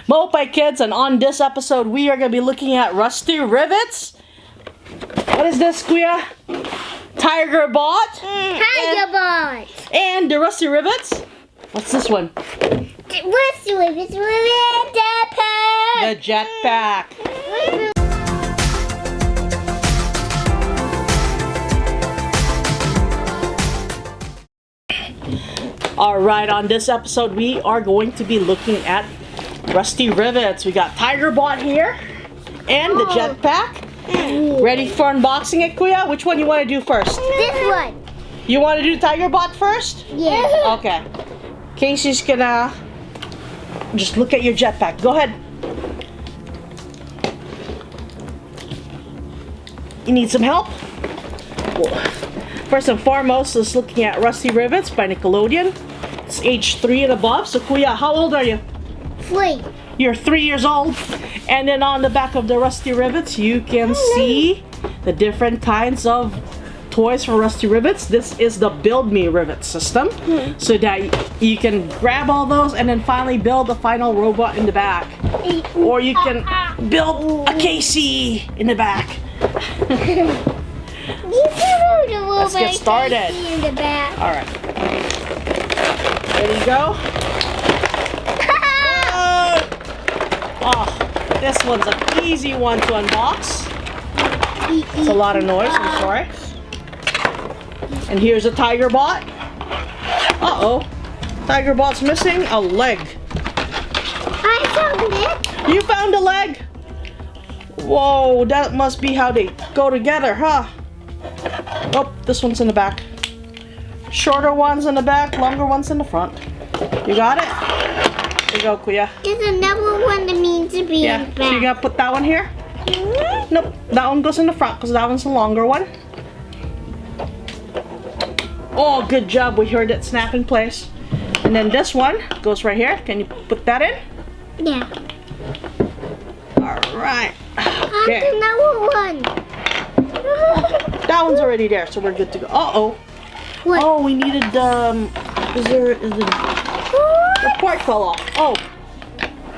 Maupay kids, and on this episode we are going to be looking at rusty rivets. What is this, Kuya? TigerBot. TigerBot. And the rusty rivets. What's this one? Rusty rivets. The jetpack. Alright, on this episode we are going to be looking at rusty rivets. We got TigerBot here and the jetpack. Ready for unboxing it, Kuya? Which one you want to do first? This one. You want to do TigerBot first? Yeah. Okay. Casey's gonna just look at your jetpack. Go ahead. You need some help? First and foremost, let's looking at Rusty Rivets by Nickelodeon. It's age 3 and above. So Kuya, how old are you? 3. You're 3 years old. And then on the back of the Rusty Rivets, you can see the different kinds of toys for Rusty Rivets. This is the Build Me Rivet system. So that you can grab all those and then finally build a final robot in the back. Or you can build a Casey in the back. Let's get started. In the back. All right. Ready to go? Oh, this one's an easy one to unbox. It's a lot of noise, I'm sorry. And here's a TigerBot. Uh-oh. TigerBot's missing a leg. I found it. You found a leg? Whoa, that must be how they go together, huh? Oh, this one's in the back. Shorter one's in the back, longer one's in the front. You got it? Here you go, Kuya. There's another one that means to be in the Yeah, back. so you gotta put that one here? Nope, that one goes in the front because that one's the longer one. Oh, good job, we heard it snap in place. And then this one goes right here. Can you put that in? Yeah. Alright. Okay. There's another one. That one's already there, so we're good to go. Uh-oh. What? Oh, we needed, the part fell off. Oh,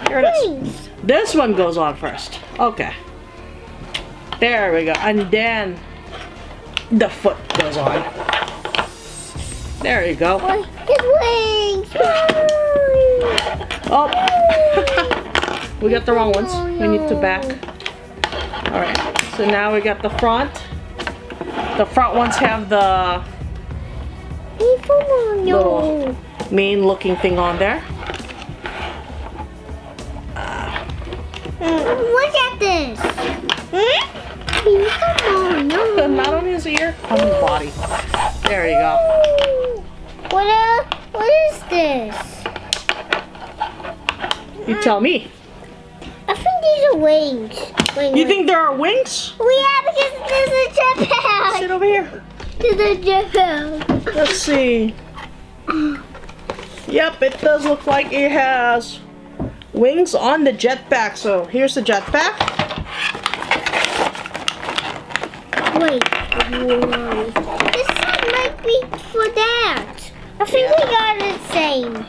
here it is. Wings. This one goes on first. Okay. There we go. And then the foot goes on. There you go. His wings. Oh. We got the wrong ones. We need to back. Alright. So now we got the front. The front ones have the little main looking thing on there. Look at this. Not on his ear, on his body. There you go. What is this? You tell me. I think these are wings. You think there are wings? Yeah, because there's a jetpack. Sit over here. There's a jetpack. Let's see. Yep, it does look like it has wings on the jetpack. So here's the jetpack. Wait. Whoa. This side might be for that. I think we got it the same.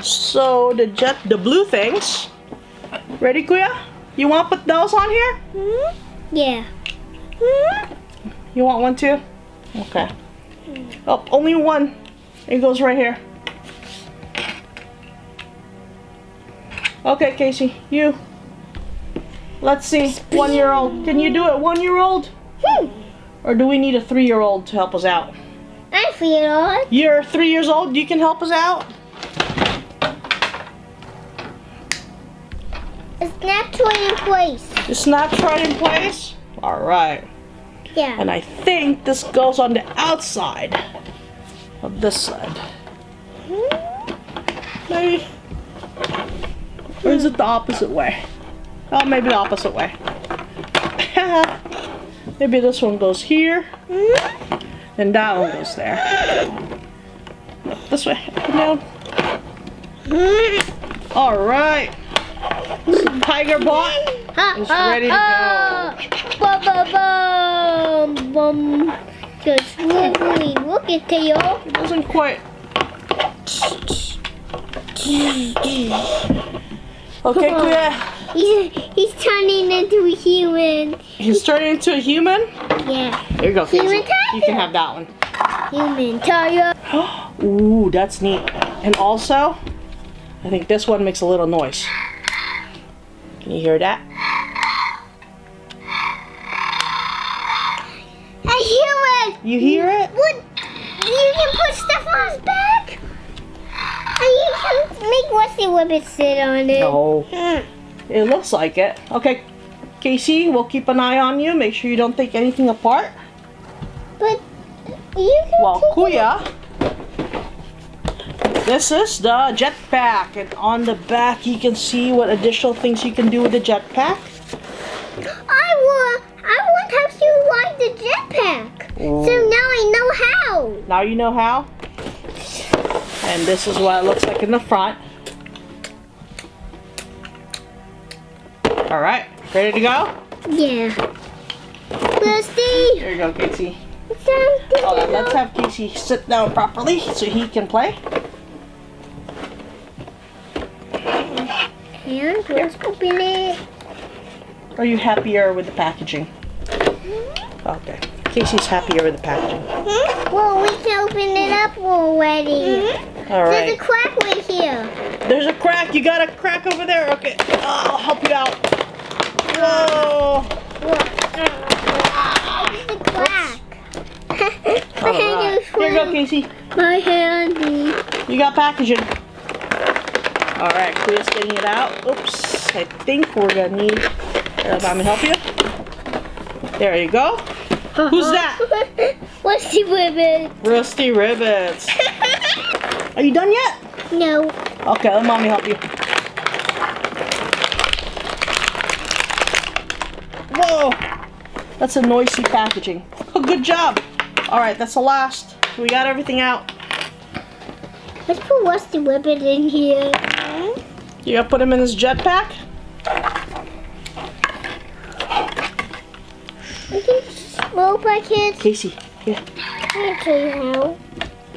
So the blue things. Ready, Kuya? You want to put those on here? Yeah. You want one too? Okay. Oh, only one. It goes right here. Okay, Casey, you. Let's see. 1-year-old. Can you do it, 1-year-old? Or do we need a 3-year-old to help us out? I feel it. You're 3 years old. You can help us out. It snaps right in place. It snaps right in place. All right. Yeah. And I think this goes on the outside of this side. Maybe. Or is it the opposite way? Oh, maybe the opposite way. Maybe this one goes here. And that one goes there. No, this way. Up and down. All right. TigerBot is ready to go. Bum, bum, bum. Just really look at Tail. It doesn't quite. Okay, Kuya. He's turning into a human. He's turning into a human? Yeah. Here you go, Casey. Human tiger. You can have that one. Human tiger. Ooh, that's neat. And also, I think this one makes a little noise. Can you hear that? A human. You hear it? What? You can put stuff on his back? And you can make Rusty Ribbit sit on it. No. It looks like it. Okay, Casey, we'll keep an eye on you. Make sure you don't take anything apart. But you can Well, take Kuya, this is the jetpack. And on the back, you can see what additional things you can do with the jetpack. I want how to ride the jetpack. Ooh. So now I know how. Now you know how. And this is what it looks like in the front. All right, ready to go? Yeah. Rusty. Here you go, Casey. Something. Hold on, let's have Casey sit down properly so he can play. And let's open it. Are you happier with the packaging? Okay, Casey's happier with the packaging. Well, we can open it up already. All There's a right. crack right here. There's a crack. You got a crack over there. Okay, I'll help you out. Whoa. There's a crack. My All hand right. is Here you go, full. Casey. My handy. You got packaging. All right, Kuya's getting it out. Oops, I think we're gonna need. Here, let me help you. There you go. Who's that? Rusty Ribbit. Rusty Rivets. Are you done yet? No. Okay, let mommy help you. Whoa, that's a noisy packaging. Oh, good job. All right, that's the last. We got everything out. Let's put Rusty Ribbit in here. You gotta put him in his jetpack? Maupay kids. Casey, here. I'll show you how.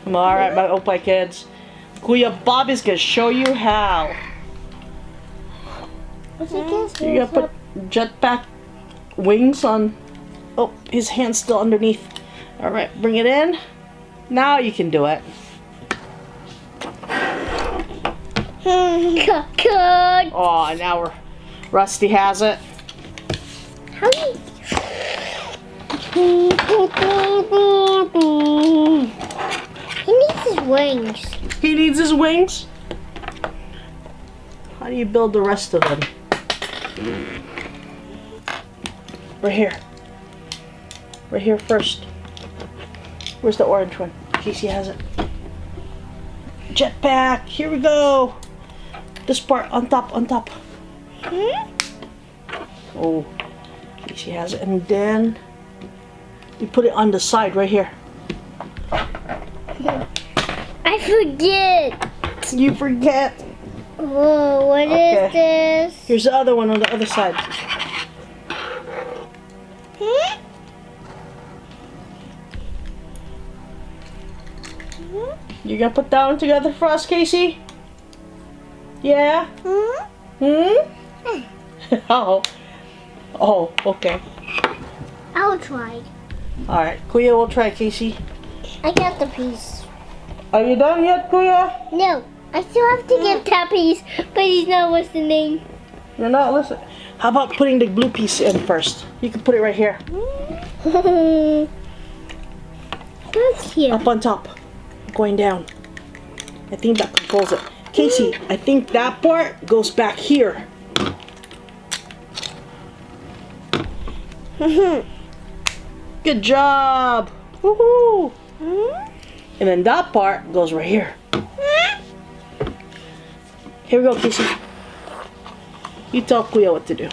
All right, my Maupay kids. Kuya Bob is gonna show you how. What's it against? You gotta put jetpack wings on. Oh, his hand's still underneath. All right, bring it in. Now you can do it. Good. Oh, now Rusty has it. How do you... He needs his wings. He needs his wings. How do you build the rest of them? Right here. Right here first. Where's the orange one? Casey has it. Jetpack. Here we go. This part on top, on top. Oh, Casey has it. And then you put it on the side right here. I forget. You forget. Oh, what is this? Here's the other one on the other side. You gonna put that one together for us, Casey? Yeah? Oh. Oh, okay. I'll try. Alright, Kuya will try, Casey. I got the piece. Are you done yet, Kuya? No, I still have to get that piece, but he's not listening. You're not listening. How about putting the blue piece in first? You can put it right here. That's here. Up on top. Going down. I think that controls it. Casey, I think that part goes back here. Good job. Woohoo. And then that part goes right here. Here we go, Casey. You tell Kuya what to do.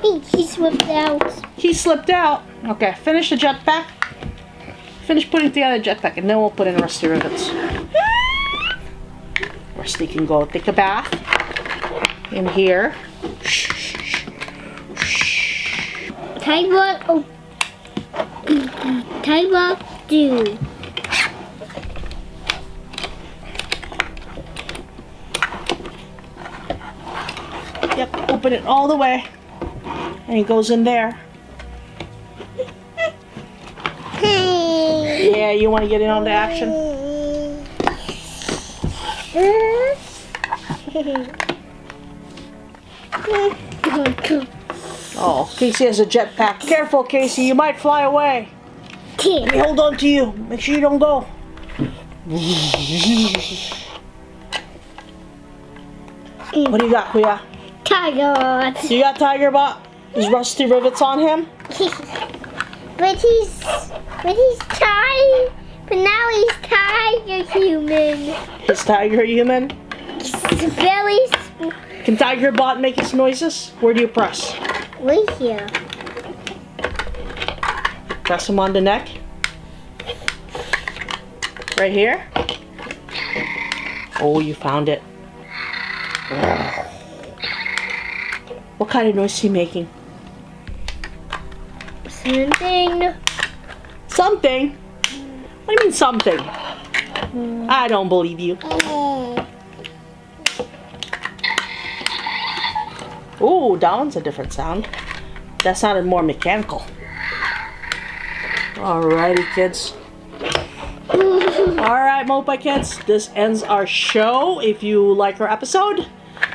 He slipped out. He slipped out. Okay, finish the jetpack. Finish putting together the jetpack, and then we'll put in Rusty Rivets. Rusty can go take a bath in here. TigerBot. Oh. TigerBot do? Yep, open it all the way. And it goes in there. Hey. Yeah, you want to get in on the action? Oh, Casey has a jetpack. Careful, Casey, you might fly away. Let me hold on to you. Make sure you don't go. What do you got, Kuya? TigerBot. You got TigerBot? There's rusty rivets on him? But he's tired. But now he's tiger human. Is Tiger human? He's very Can TigerBot make its noises? Where do you press? right here. Press him on the neck. Right here. Oh, you found it. What kind of noise is he making? Something. Something? What do you mean something? I don't believe you. Ooh, that one's a different sound. That sounded more mechanical. Alrighty, kids. Alright, Maupay kids, this ends our show. If you like our episode,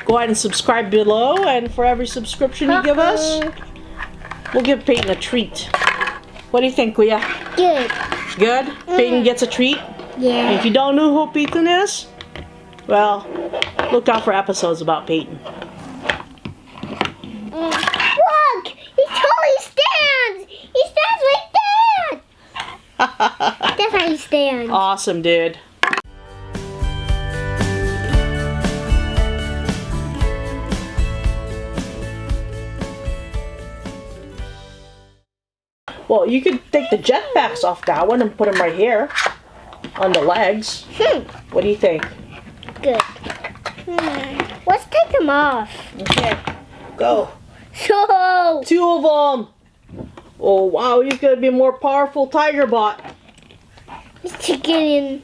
go ahead and subscribe below, and for every subscription you give us, we'll give Peyton a treat. What do you think, Kuya? Good. Good? Peyton gets a treat? Yeah. If you don't know who Peyton is, well, look out for episodes about Peyton. Look! He totally stands! He stands like that! That's how he stands. Awesome, dude. Well, you could take the jetpacks off that one and put them right here on the legs. What do you think? Good. Let's take them off. Okay, go. So, 2 of them. Oh, wow, he's going to be a more powerful TigerBot. let's get in.